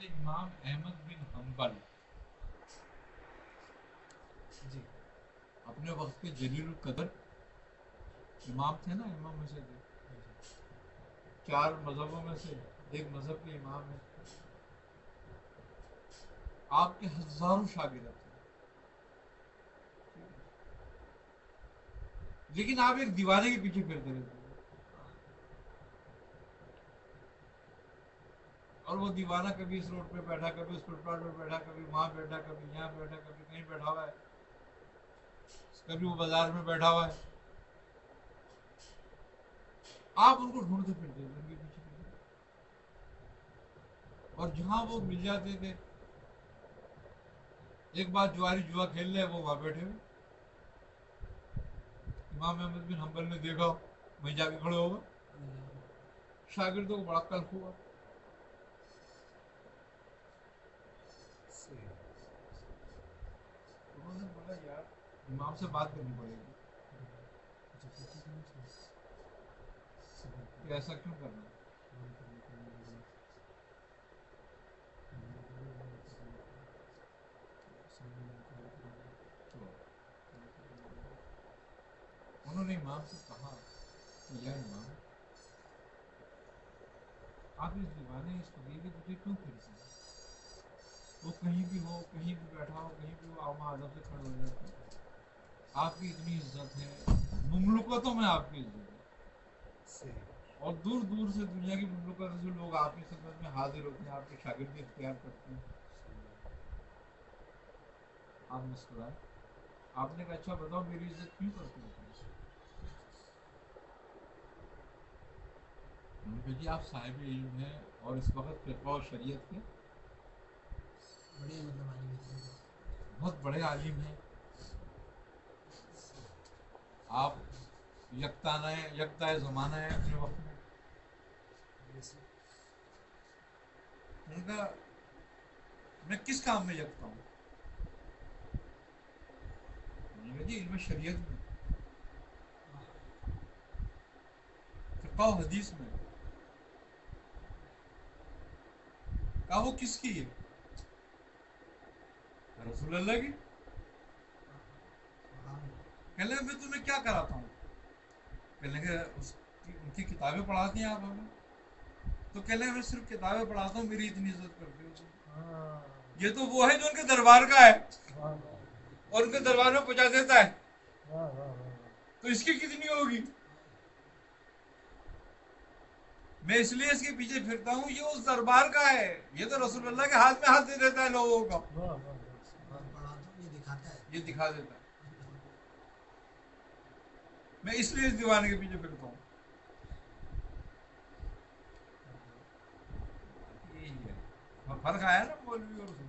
حضرت امام احمد بن حنبل جی اپنے وقت کے جلیل القدر امام تھے نا، امام میں سے 4 مذہبوں میں سے ایک مذہب کے امام ہیں. آپ کے ہزاروں شاگرد تھے، لیکن آپ ایک دیوانے کے پیچھے پھرتے رہتے ہیں. اور وہ دیوانہ کبھی اس روڈ پہ بیٹھا، کبھی اس فٹ پاتھ پہ بیٹھا، کبھی وہاں بیٹھا، کبھی یہاں بیٹھا، کبھی کہیں بیٹھا ہوا ہے، کبھی وہ بازار میں بیٹھا ہوا ہے. آپ ان کو ڈھونڈتے پھرتے ان کے پیچھے پیچھے، اور جہاں وہ مل جاتے تھے ایک بار جواری جوا کھیل لے، وہ وہاں بیٹھے ہوئے. امام احمد بن حنبل نے دیکھا، وہیں جا کے کھڑے ہو گئے. شاگردوں کو بڑا کلف ہوا. انہوں نے بولا یار امام سے بات کرنی پڑے گی کہ ایسا کیوں کرنا. تو انہوں نے امام سے کہا کہ یا امام، آپ اس دیوانے اس قبیلے کے پیچھے کیوں پھرتے ہیں؟ وہ کہیں بھی ہو، کہیں بھی بیٹھا ہو، کہیں بھی وہ وہاں ادب سے کھڑے ہو جاتے ہیں. آپ کی اتنی عزت ہے، مملکتوں میں آپ کی عزت ہے، اور دور دور سے دنیا کی مملکتوں سے لوگ آپ کی خدمت میں حاضر ہوتے ہیں، آپ کی شاگردی اختیار کرتے ہیں. آپ مسکرائے. آپ نے کہا اچھا بتاؤ میری عزت کیوں کرتے ہو؟ انہوں نے کہا جی آپ صاحب علم ہیں اور اس وقت فقہ و شریعت کے بہت بڑے عالم ہیں، آپ یکتا زمانہ ہے اپنے وقت میں. انہوں نے کہا میں کس کام میں یکتا ہوں؟ انہوں نے کہا جی علم شریعت میں، فقہ و حدیث میں. کہا وہ کس کی ہے؟ رسول اللہ کی. کہنے لگے میں تمہیں کیا کراتا ہوں؟ کہنے لگے ان کی کتابیں پڑھاتی ہیں آپ ہمیں. تو کہنے لگے میں صرف کتابیں پڑھاتا ہوں، میری اتنی عزت کرتے ہو تم. یہ تو وہ ہے جو ان کے دربار کا ہے اور ان کے دربار میں پہنچا دیتا ہے، تو اس کی کتنی ہوگی؟ میں اس لیے اس کے پیچھے پھرتا ہوں، یہ اس دربار کا ہے، یہ تو رسول اللہ کے ہاتھ میں ہاتھ دے دیتا ہے لوگوں کا، یہ دکھا دیتا ہے. میں اس لیے اس دیوانے کے پیچھے پھرتا ہوں. یہی ہے فرق آیا نا مولوی اور اس میں.